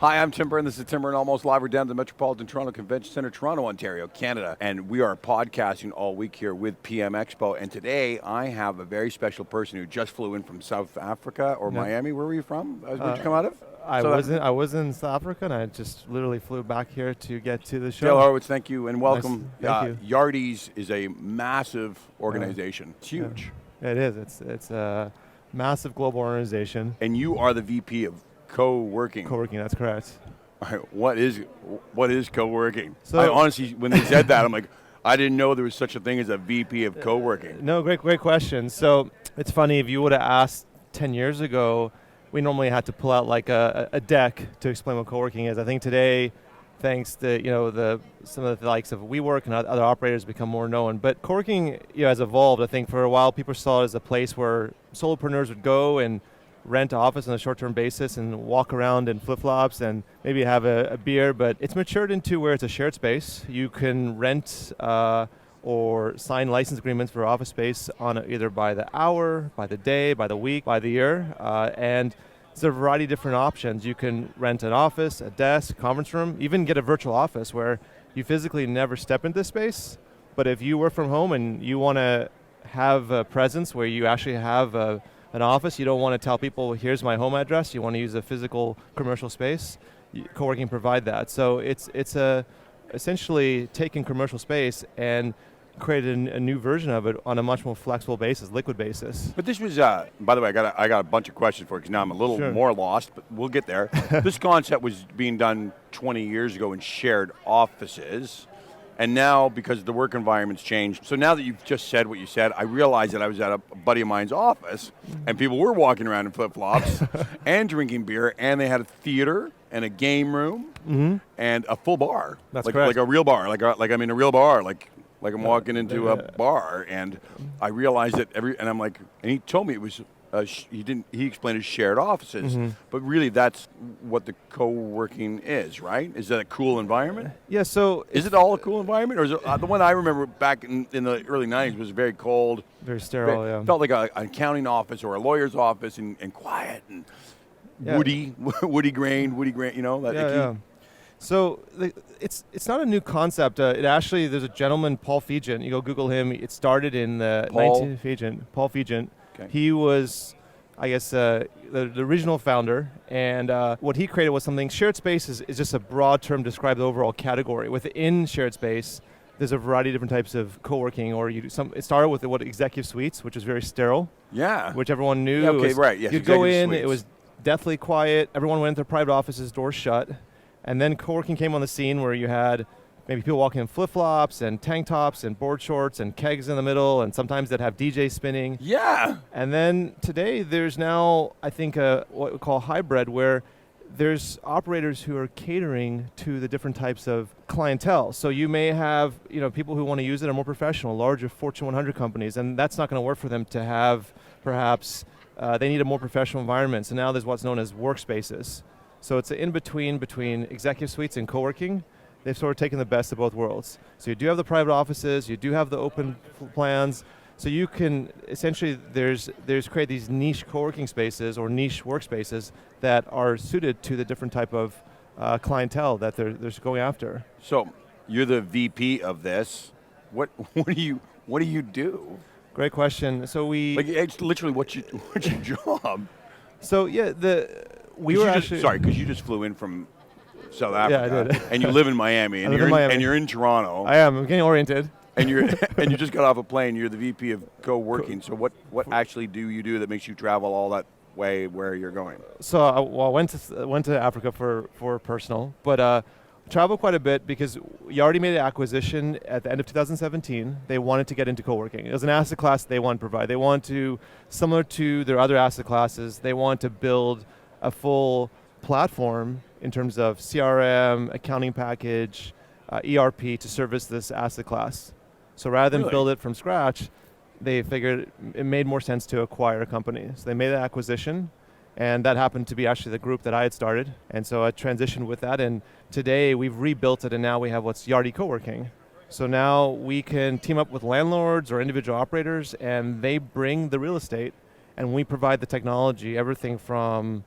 Hi, I'm Tim Byrne. This is Tim Byrne, almost live. We're down at the Metropolitan Toronto Convention Centre, Toronto, Ontario, Canada. And we are podcasting all week here with PM Expo. And today I have a very special person who just flew in from South Africa or Miami. Where were you from? Where'd you come out of? I was in South Africa, and I just literally flew back here to get to the show. Dale Hersowitzh, thank you, and welcome. Thank you. Yardi's is a massive organization. It's huge. Yeah, it is. It's a massive global organization. And you are the VP of Coworking. Coworking, that's correct. All right, what is Coworking? So, I honestly, when they said that, I'm like, I didn't know there was such a thing as a VP of Coworking. No, great question. So it's funny, if you would have asked 10 years ago, we normally had to pull out like a deck to explain what coworking is. I think today, thanks to some of the likes of WeWork and other operators become more known. But coworking has evolved. I think for a while people saw it as a place where solopreneurs would go and rent an office on a short-term basis and walk around in flip-flops and maybe have a beer. But it's matured into where it's a shared space. You can rent or sign license agreements for office space on either by the hour, by the day, by the week, by the year, and there's a variety of different options. You can rent an office, a desk, conference room, even get a virtual office where you physically never step into space, but if you work from home and you want to have a presence where you actually have an office, you don't want to tell people, here's my home address, you want to use a physical commercial space, coworking provide that. So it's essentially taking commercial space and created a new version of it on a much more flexible basis, liquid basis. But this was, by the way, I got a bunch of questions for you because now I'm a little more lost, but we'll get there. This concept was being done 20 years ago in shared offices, and now because the work environment's changed, so now that you've just said what you said, I realized that I was at a buddy of mine's office, and people were walking around in flip-flops and drinking beer, and they had a theater and a game room and a full bar. That's correct. Like a real bar, like I'm in a real bar, like I'm walking into a bar, and I realized that and I'm like, and he told me it was, he explained it as shared offices, but really that's what the co-working is, right? Is that a cool environment? Yeah, so... Is it all a cool environment, or is it, the one I remember back in the early 90s was very cold. Very sterile, Felt like an accounting office or a lawyer's office and quiet and woody grain, that icky. Yeah. So it's not a new concept. There's a gentleman, Paul Fegent. You go Google him. It started in the Paul Fegent. Okay. He was, I guess, the original founder. And what he created was something. Shared space is just a broad term to describe the overall category. Within shared space, there's a variety of different types of co-working. It started with executive suites, which is very sterile. Yeah. Which everyone knew. Yeah, okay, right. Yes, you'd go in. Suites. It was deathly quiet. Everyone went into their private offices, doors shut. And then coworking came on the scene where you had maybe people walking in flip-flops and tank tops and board shorts and kegs in the middle, and sometimes they'd have DJs spinning. Yeah. And then today there's now, I think, what we call hybrid, where there's operators who are catering to the different types of clientele. So you may have people who want to use it are more professional, larger Fortune 100 companies, and that's not going to work for them to have perhaps, they need a more professional environment. So now there's what's known as workspaces. So it's an in-between between executive suites and co-working. They've sort of taken the best of both worlds. So you do have the private offices, you do have the open plans, so you can essentially, there's create these niche co-working spaces or niche workspaces that are suited to the different type of clientele that they're going after. So you're the VP of this. What do you do? Great question. So it's literally what's your job? So yeah, because you just flew in from South Africa. Yeah, I did. And you live in Miami, and you're in Toronto. I am. I'm getting oriented. And you just got off a plane. You're the VP of co-working. So what actually do you do that makes you travel all that way where you're going? So I went to Africa for personal, but traveled quite a bit because Yardi made an acquisition at the end of 2017. They wanted to get into co-working. It was an asset class they want to provide. They want to, similar to their other asset classes, they want to build a full platform in terms of CRM, accounting package, ERP to service this asset class. So rather than build it from scratch, they figured it made more sense to acquire a company. So they made an acquisition, and that happened to be actually the group that I had started. And so I transitioned with that, and today we've rebuilt it, and now we have what's Yardi Coworking. So now we can team up with landlords or individual operators, and they bring the real estate, and we provide the technology, everything from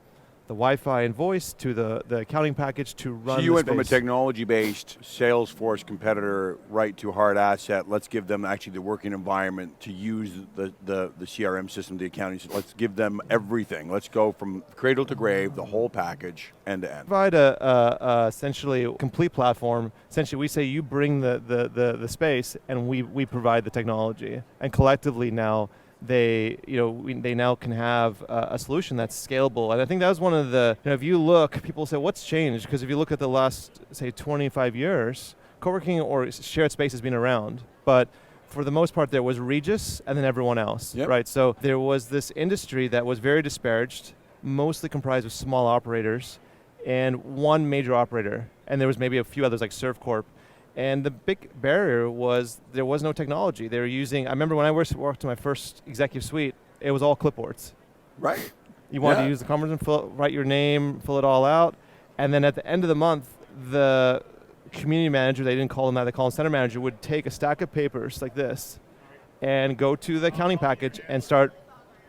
Wi-Fi and voice to the accounting package to run. So you went from a technology-based Salesforce competitor right to hard asset. Let's give them actually the working environment to use the CRM system, the accounting system. Let's give them everything. Let's go from cradle to grave, the whole package, end to end. Provide a essentially complete platform. Essentially, we say you bring the space, and we provide the technology. And collectively now, they now can have a solution that's scalable. And I think that was one of the, if you look, people say, what's changed? Because if you look at the last, say, 25 years, co-working or shared space has been around. But for the most part, there was Regus and then everyone else, right? So there was this industry that was very disparaged, mostly comprised of small operators and one major operator. And there was maybe a few others like ServCorp. And the big barrier was there was no technology. They were using, I remember when I worked in my first executive suite, it was all clipboards. Right. You wanted to use the conference room, write your name, fill it all out. And then at the end of the month, the community manager, they didn't call them that, they called them center manager, would take a stack of papers like this and go to the accounting package and start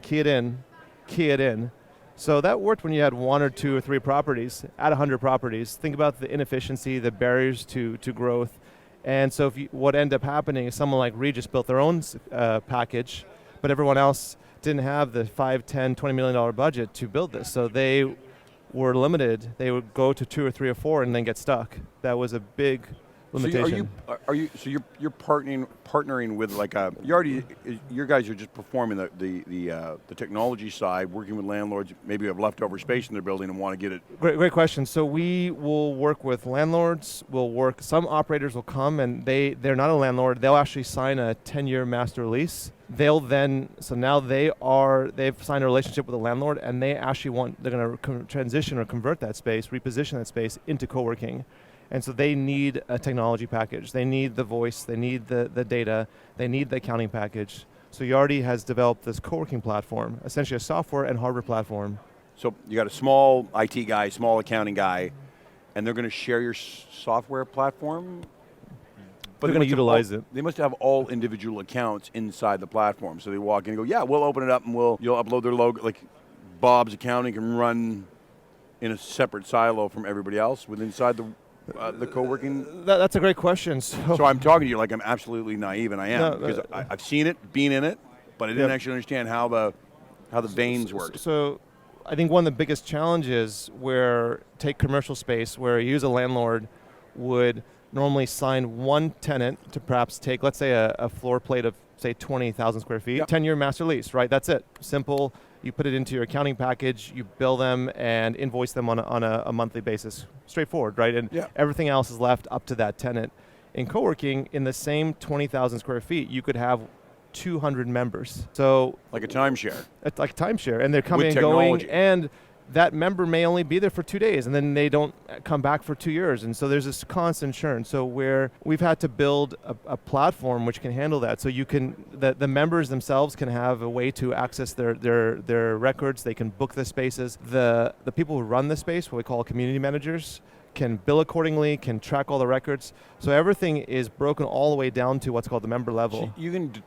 key it in. So that worked when you had 1 or 2 or 3 properties. At 100 properties, think about the inefficiency, the barriers to growth. And so what ended up happening is someone like Regus built their own package, but everyone else didn't have the $5, $10, $20 million budget to build this. So they were limited. They would go to 2 or 3 or 4 and then get stuck. That was a big limitation. So you're partnering with like a Yardi? Your guys are just performing the technology side, working with landlords. Maybe have leftover space in their building and want to get it. Great question. So we will work with landlords. Some operators will come and they're not a landlord. They'll actually sign a 10-year master lease. They've signed a relationship with the landlord, and they're going to transition or convert that space, reposition that space into co-working. And so they need a technology package. They need the voice, they need the data, they need the accounting package. So Yardi has developed this co-working platform, essentially a software and hardware platform. So you got a small IT guy, small accounting guy, and they're going to share your software platform? But they're going to utilize it. They must have all individual accounts inside the platform. So they walk in and go, yeah, we'll open it up and you'll upload their logo. Like Bob's accounting can run in a separate silo from everybody else inside the co-working? That's a great question. So I'm talking to you like I'm absolutely naive, and I am, because I've seen it, been in it, but I didn't actually understand how the veins work. So I think one of the biggest challenges take commercial space, where a landlord would normally sign one tenant to perhaps take, let's say, a floor plate of, say, 20,000 square feet, 10-year master lease, right? That's it. Simple. You put it into your accounting package, you bill them and invoice them on a monthly basis. Straightforward, right? And everything else is left up to that tenant. In co-working, in the same 20,000 square feet, you could have 200 members. So like a timeshare. It's like a timeshare. And they're coming and going. And that member may only be there for 2 days, and then they don't come back for 2 years. And so there's this constant churn. So we've had to build a platform which can handle that. So the members themselves can have a way to access their records. They can book the spaces. The people who run the space, what we call community managers, can bill accordingly, can track all the records. So everything is broken all the way down to what's called the member level. So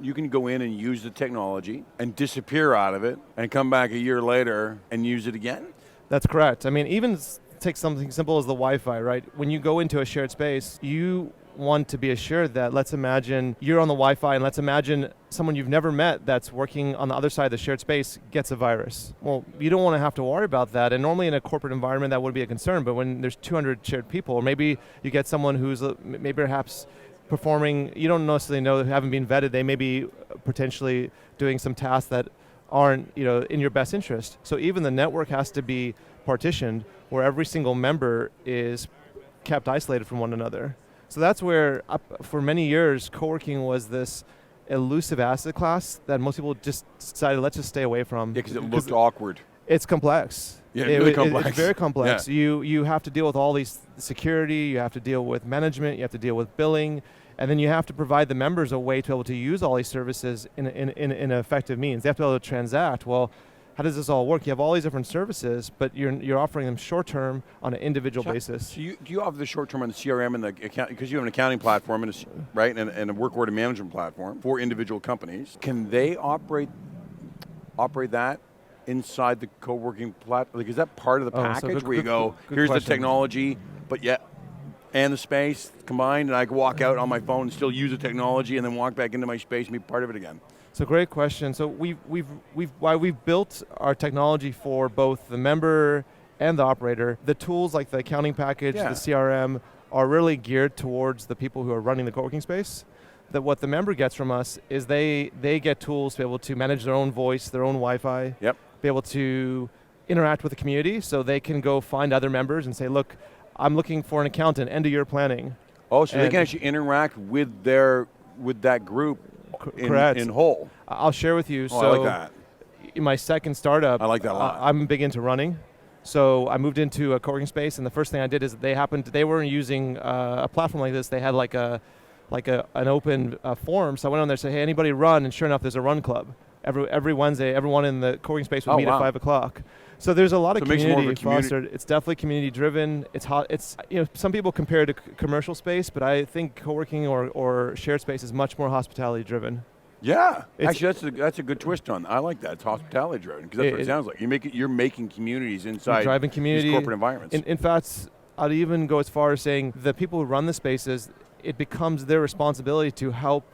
you can go in and use the technology and disappear out of it and come back a year later and use it again? That's correct. I mean, even take something simple as the Wi-Fi, right? When you go into a shared space, you want to be assured that, let's imagine you're on the Wi-Fi, and let's imagine someone you've never met that's working on the other side of the shared space gets a virus. Well, you don't want to have to worry about that. And normally in a corporate environment, that would be a concern. But when there's 200 shared people, or maybe you get someone who's maybe perhaps performing, you don't necessarily know, haven't been vetted, they may be potentially doing some tasks that aren't in your best interest. So even the network has to be partitioned, where every single member is kept isolated from one another. So that's where, for many years, co-working was this elusive asset class that most people just decided, let's just stay away from. Yeah, because it looked awkward. It's complex. Yeah, really complex. It's very complex. Yeah. You have to deal with all these security, you have to deal with management, you have to deal with billing, and then you have to provide the members a way to be able to use all these services in an effective means. They have to be able to transact. Well, how does this all work? You have all these different services, but you're offering them short-term on an individual basis. So do you offer the short-term on the CRM and the account, because you have an accounting platform and a work order management platform for individual companies? Can they operate that inside the co-working platform? Like, is that part of the package where you go, here's question. the technology, but yet, and the space combined, and I can walk out on my phone and still use the technology and then walk back into my space and be part of it again? So great question. So we've built our technology for both the member and the operator. The tools like the accounting package, the CRM, are really geared towards the people who are running the co-working space. That what the member gets from us is they get tools to be able to manage their own voice, their own Wi-Fi, be able to interact with the community, so they can go find other members and say, look, I'm looking for an accountant, end of year planning. Oh, so they can actually interact with that group in whole. I'll share with you. Oh, so I like that. In my second startup, I like that a lot. I'm big into running. So I moved into a co-working space, and the first thing I did is they weren't using a platform like this. They had an open forum. So I went on there and said, hey, anybody run? And sure enough, there's a run club. Every Wednesday, everyone in the co-working space would meet at 5 o'clock. So there's a lot of community fostered. It's definitely community driven. It's hot. It's, some people compare it to commercial space, but I think co-working or shared space is much more hospitality driven. Yeah, actually, that's a good twist on. I like that. It's hospitality driven, because that's what it sounds like. You're making communities inside these corporate environments. In fact, I'd even go as far as saying the people who run the spaces, it becomes their responsibility to help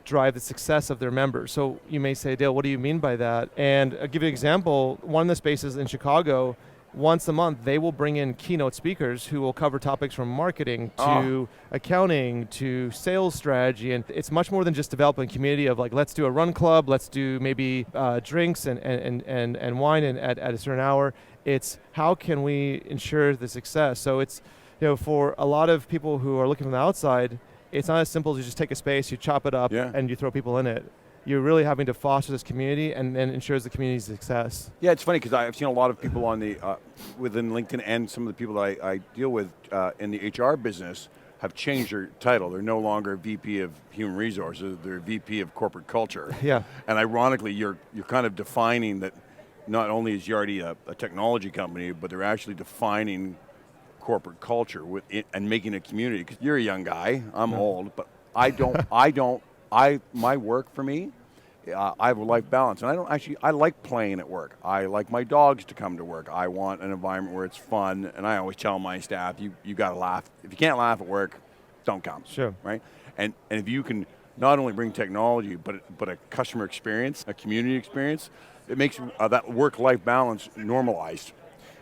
drive the success of their members. So you may say, Dale, what do you mean by that? And I'll give you an example. One of the spaces in Chicago, once a month, they will bring in keynote speakers who will cover topics from marketing to accounting to sales strategy. And it's much more than just developing a community of like, let's do a run club, let's do maybe drinks and wine at a certain hour. It's how can we ensure the success? So it's, for a lot of people who are looking from the outside, it's not as simple as you just take a space, you chop it up, and you throw people in it. You're really having to foster this community and then ensures the community's success. Yeah, it's funny because I've seen a lot of people on the within LinkedIn, and some of the people that I deal with in the HR business have changed their title. They're no longer VP of Human Resources, they're VP of Corporate Culture. Yeah. And ironically, you're kind of defining that not only is Yardi a technology company, but they're actually defining corporate culture and making a community. Because you're a young guy, I'm old, but my work for me, I have a life balance, and I like playing at work. I like my dogs to come to work. I want an environment where it's fun, and I always tell my staff, you got to laugh. If you can't laugh at work, don't come. Sure. Right? And if you can not only bring technology, but a customer experience, a community experience, it makes that work-life balance normalized.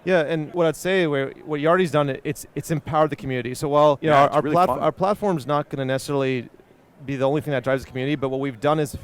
Yeah, and what I'd say, what Yardi's done, it's empowered the community. So while our platform's not going to necessarily be the only thing that drives the community, but what we've done is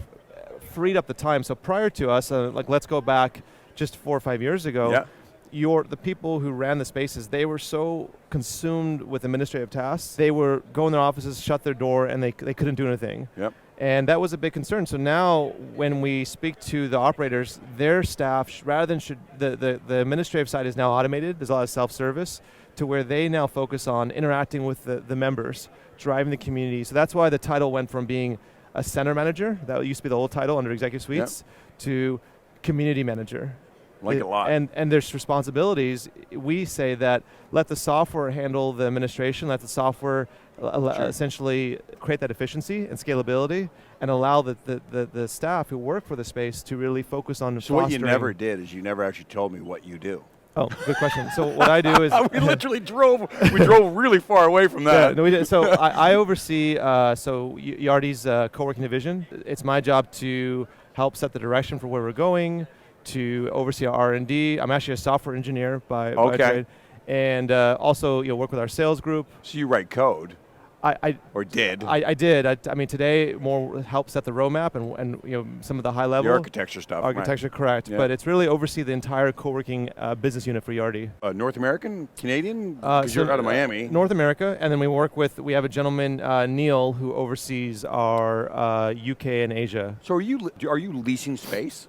freed up the time. So prior to us, let's go back just 4 or 5 years ago, the people who ran the spaces, they were so consumed with administrative tasks, they were go in their offices, shut their door, and they couldn't do anything. Yep. And that was a big concern. So now when we speak to the operators, their staff, rather than the administrative side is now automated, there's a lot of self-service, to where they now focus on interacting with the members, driving the community. So that's why the title went from being a center manager, that used to be the old title under Executive Suites, to community manager. Like a lot. And there's responsibilities. We say that let the software handle the administration, let the software essentially create that efficiency and scalability, and allow the staff who work for the space to really focus on fostering. So what you never did is you never actually told me what you do. Oh, good question. So what I do is we literally drove really far away from that. Yeah, no, we did. So I oversee Yardi's co-working division. It's my job to help set the direction for where we're going, to oversee our R&D. I'm actually a software engineer by trade, and also work with our sales group. So you write code. I did. I did. I mean, today more help set the roadmap and some of the high level. The architecture stuff. Architecture, right. Correct. Yeah. But it's really oversee the entire co-working business unit for Yardi. North American, Canadian? Because you're out of Miami. North America, and then we have a gentleman, Neil, who oversees our UK and Asia. So are you leasing space?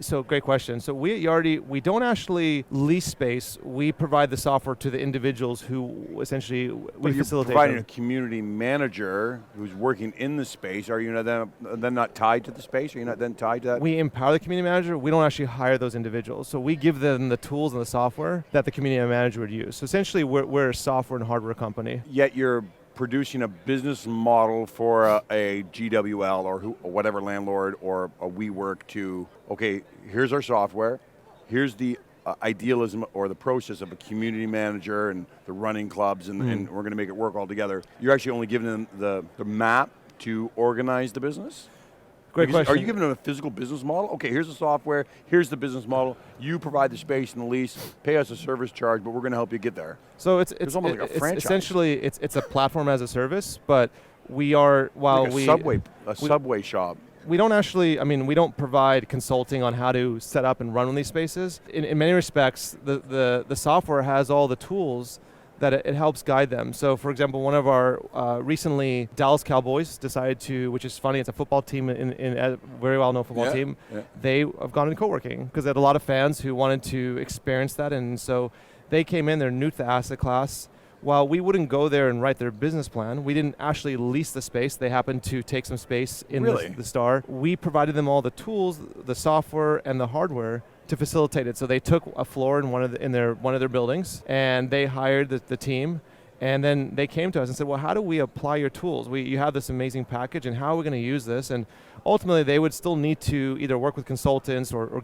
So great question. So we at Yardi, we don't actually lease space. We provide the software to the individuals who essentially we facilitate. You're providing a community manager who's working in the space. Are you then not tied to the space? Are you not then tied to that? We empower the community manager. We don't actually hire those individuals. So we give them the tools and the software that the community manager would use. So essentially, we're a software and hardware company. Yet you're producing a business model for a GWL or whatever landlord or a WeWork to, okay, here's our software, here's the idealism or the process of a community manager and the running clubs, and we're going to make it work all together. You're actually only giving them the map to organize the business? Great question. Are you giving them a physical business model? Okay, here's the software, here's the business model. You provide the space and the lease, pay us a service charge, but we're going to help you get there. So it's almost like a franchise. Essentially it's a platform as a service, but we are a subway shop. We don't actually, we don't provide consulting on how to set up and run one of these spaces. In many respects, the software has all the tools that it helps guide them. So for example, one of our recently Dallas Cowboys decided to, which is funny, it's a football team, in a very well-known football team. Yeah. They have gone into co-working because they had a lot of fans who wanted to experience that, and so they came in, they're new to the asset class. While we wouldn't go there and write their business plan, we didn't actually lease the space. They happened to take some space in the Star. We provided them all the tools, the software, and the hardware to facilitate it. So they took a floor in one of their buildings, and they hired the team. And then they came to us and said, well, how do we apply your tools? You have this amazing package, and how are we going to use this? And ultimately, they would still need to either work with consultants or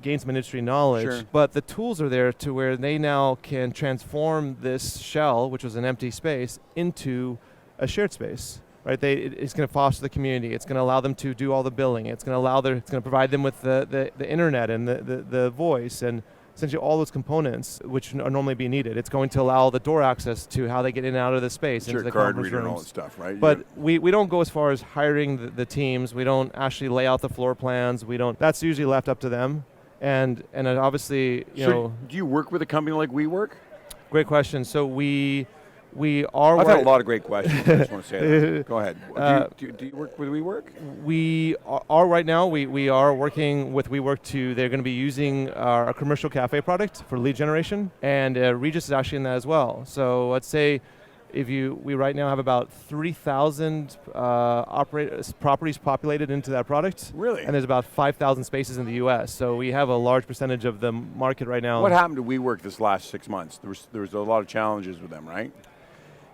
gain some industry knowledge. Sure. But the tools are there to where they now can transform this shell, which was an empty space, into a shared space. Right? It's going to foster the community. It's going to allow them to do all the billing. It's going to provide them with the internet and the voice and essentially all those components which are normally be needed. It's going to allow the door access to how they get in and out of the space. Sure, into the card reader and all that stuff, right? But we don't go as far as hiring the teams. We don't actually lay out the floor plans. That's usually left up to them. And obviously, do you work with a company like WeWork? Great question. So we are. I've had a lot of great questions. I just want to say that. Go ahead. Do you work with WeWork? We are right now. We are working with WeWork they're going to be using our commercial cafe product for lead generation, and Regis is actually in that as well. So let's say we right now have about 3,000 properties populated into that product. Really? And there's about 5,000 spaces in the U.S. So we have a large percentage of the market right now. What happened to WeWork this last 6 months? There was a lot of challenges with them, right?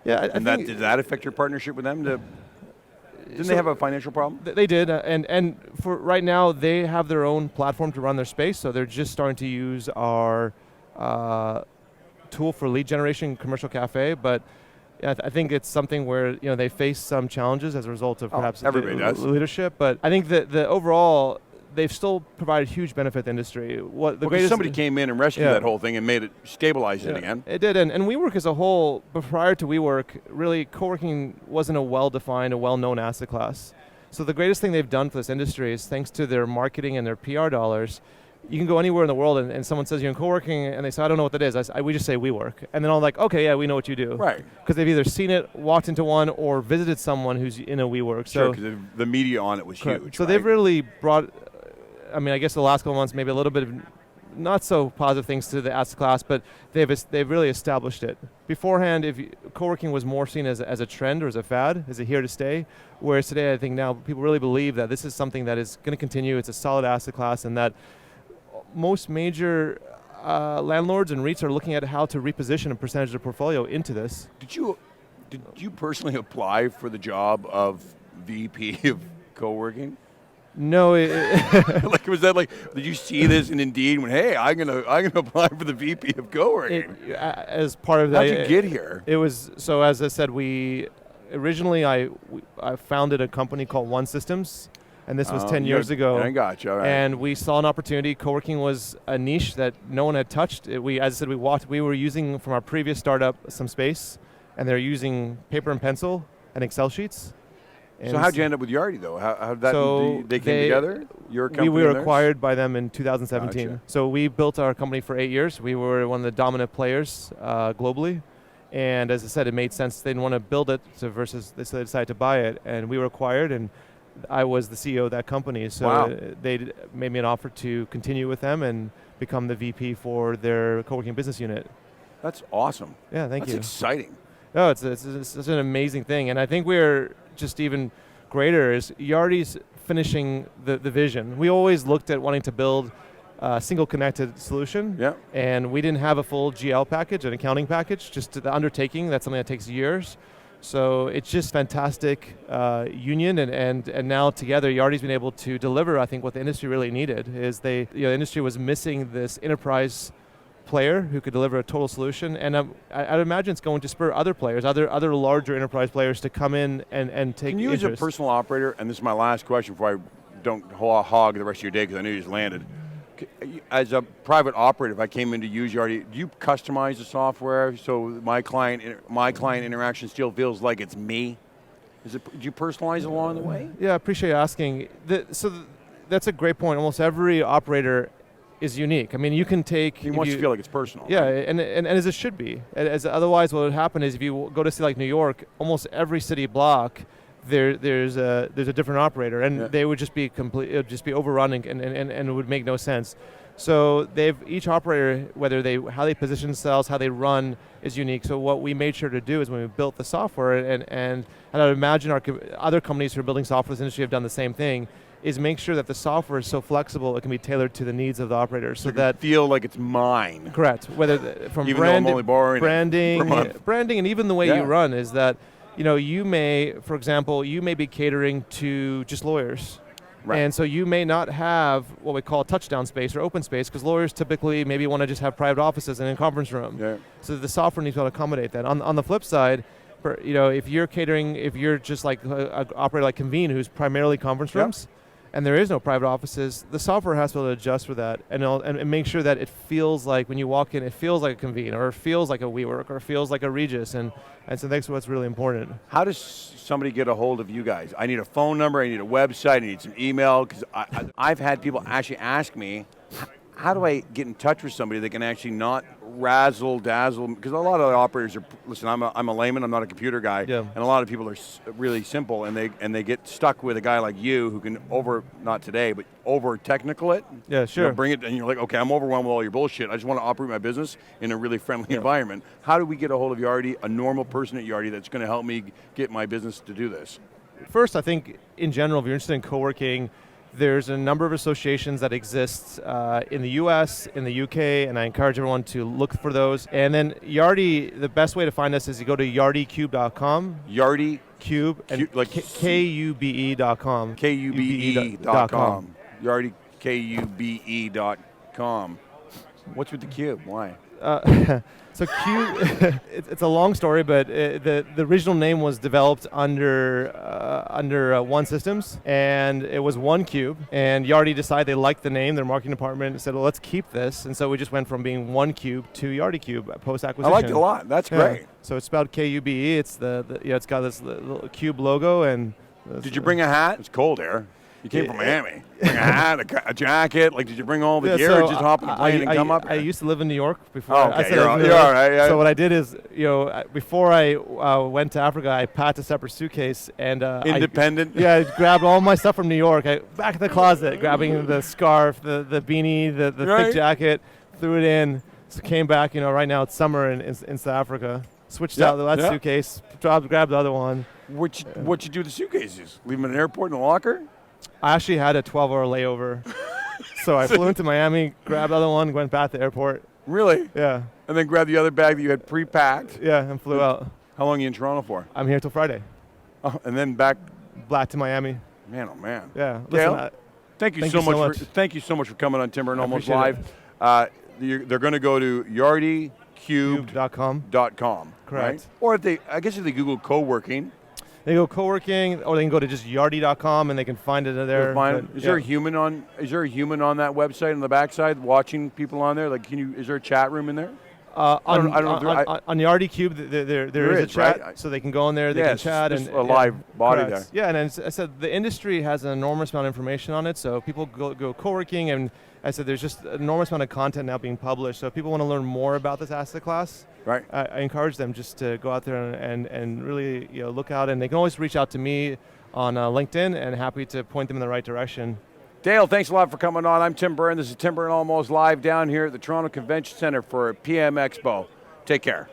Yeah, did that affect your partnership with them? Didn't they have a financial problem? They did, and for right now, they have their own platform to run their space, so they're just starting to use our tool for lead generation, commercial cafe, but I think it's something where they face some challenges as a result of perhaps leadership, but I think that the overall, they've still provided huge benefit to the industry. Somebody came in and rescued that whole thing and made it stabilize it again. It did, and WeWork as a whole, but prior to WeWork, really co-working wasn't a well-defined, a well-known asset class. So the greatest thing they've done for this industry is thanks to their marketing and their PR dollars. You can go anywhere in the world and someone says you're in co-working and they say, I don't know what that is. We just say WeWork. And then I'm like, okay, yeah, we know what you do. Right. Because they've either seen it, walked into one, or visited someone who's in a WeWork. Sure, because the media on it was huge. So they've really brought, I guess the last couple of months, maybe a little bit of not so positive things to the asset class, but they've really established it. Beforehand, co-working was more seen as a trend or as a fad, as a here to stay, whereas today I think now people really believe that this is something that is going to continue. It's a solid asset class, and that most major landlords and REITs are looking at how to reposition a percentage of their portfolio into this. Did you personally apply for the job of VP of co-working? No. Was that did you see this in Indeed and went, hey, I'm gonna apply for the VP of co-working? As part of that. How'd you get here? It was, so as I said, originally I founded a company called One Systems. And this was 10 years ago. I got you. All right. And we saw an opportunity. Co-working was a niche that no one had touched. As I said, we were using from our previous startup some space, and they're using paper and pencil and Excel sheets. And so how'd you end up with Yardi, though? How did that? They came together? Your company? We were acquired by them in 2017. Gotcha. So we built our company for 8 years. We were one of the dominant players globally. And as I said, it made sense. They didn't want to build it, so they decided to buy it. And we were acquired, and I was the CEO of that company, so they made me an offer to continue with them and become the VP for their co-working business unit. That's awesome. Yeah, thank you. That's exciting. No, it's an amazing thing, and I think we're just even greater is Yardi's finishing the vision. We always looked at wanting to build a single connected solution, and we didn't have a full GL package, an accounting package, just the undertaking. That's something that takes years. So it's just fantastic union, and now together Yardi's been able to deliver, I think, what the industry really needed. Is the industry was missing this enterprise player who could deliver a total solution, and I'd imagine it's going to spur other players, other larger enterprise players to come in and take. Can you, as a personal operator, and this is my last question before I don't hog the rest of your day because I knew you just landed. As a private operator, if I came in to use Yardi, do you customize the software so my client interaction still feels like it's me? Do you personalize it along the way? Yeah, I appreciate you asking. That's a great point. Almost every operator is unique. I mean, you can take. You want to feel like it's personal. Yeah, right? and as it should be. As otherwise, what would happen is if you go to city like New York, almost every city block, there's a different operator, and they would just be it would just be overrunning, and it would make no sense. So each operator, how they position themselves, how they run, is unique. So what we made sure to do is when we built the software, and I would imagine other companies who are building software in this industry have done the same thing, is make sure that the software is so flexible it can be tailored to the needs of the operator, so that feel like it's mine. Correct. Whether from even though I'm only borrowing branding, and even the way you run is that you may, for example, be catering to just lawyers. Right. And so you may not have what we call touchdown space or open space, because lawyers typically maybe want to just have private offices in a conference room. Yeah. So the software needs to be able to accommodate that. On the flip side, if you're catering, if you're just like an operator like Convene, who's primarily conference rooms, and there is no private offices, the software has to be able to adjust for that and make sure that it feels like when you walk in, it feels like a Convene, or it feels like a WeWork, or it feels like a Regis, and so that's what's really important. How does somebody get a hold of you guys? I need a phone number, I need a website, I need some email, because I've had people actually ask me, how do I get in touch with somebody that can actually not razzle dazzle? Because a lot of the operators are, listen, I'm a layman, I'm not a computer guy, and a lot of people are really simple, and they get stuck with a guy like you who can not today, but over technical it. Yeah, sure. Bring it, and you're like, okay, I'm overwhelmed with all your bullshit. I just want to operate my business in a really friendly environment. How do we get a hold of Yardi, a normal person at Yardi that's going to help me get my business to do this? First, I think in general, if you're interested in co-working, there's a number of associations that exist in the US, in the UK, and I encourage everyone to look for those. And then Yardi, the best way to find us is you go to yardicube.com. Yardi? Cube, and like KUBE.com. KUBE.com. Yardi, KUBE.com. What's with the cube? Why? So Cube, it's a long story, but the original name was developed under One Systems, and it was One Cube. And Yardi decided they liked the name. Their marketing department said, "Well, let's keep this." And so we just went from being One Cube to Yardi Cube post acquisition. I liked it a lot. That's great. So it's spelled KUBE. It's it's got this little cube logo. And did you bring a hat? It's cold here. You came from Miami. Bring a hat, a jacket. Like, did you bring all the gear, or just hop on the plane and come up here? I used to live in New York before. You're all right. Yeah. So what I did is, before I went to Africa, I packed a separate suitcase and independent. I grabbed all my stuff from New York. Back in the closet, grabbing the scarf, the beanie, the thick jacket, threw it in. So came back. Right now it's summer in South Africa. Switched out that suitcase, grabbed the other one. What'd you do with the suitcases? Leave them in an airport in a locker? I actually had a 12-hour layover. So I flew into Miami, grabbed the other one, went back to the airport. Really? Yeah. And then grabbed the other bag that you had pre-packed? Yeah, and flew out. How long are you in Toronto for? I'm here till Friday. Oh, and then back to Miami. Man, oh man. Yeah. Dale, thank you so much. Thank you so much for coming on Timber and Almost Live. They're going to go to yardicube.com. Correct. Right? Or if they Google Coworking. They go Coworking, or they can go to just yardi.com and they can find it there. Is there a human on that website on the backside watching people on there? Like, is there a chat room in there? On Yardi Cube, there is a chat, right? So they can go in there, they can chat. And a live body there. Yeah, and as I said, the industry has an enormous amount of information on it, so people go co-working, and I said there's just an enormous amount of content now being published, so if people want to learn more about this asset class, right? I encourage them just to go out there and really look out, and they can always reach out to me on LinkedIn, and happy to point them in the right direction. Dale, thanks a lot for coming on. I'm Tim Byrne. This is Timber and Almost Live down here at the Toronto Convention Center for PM Expo. Take care.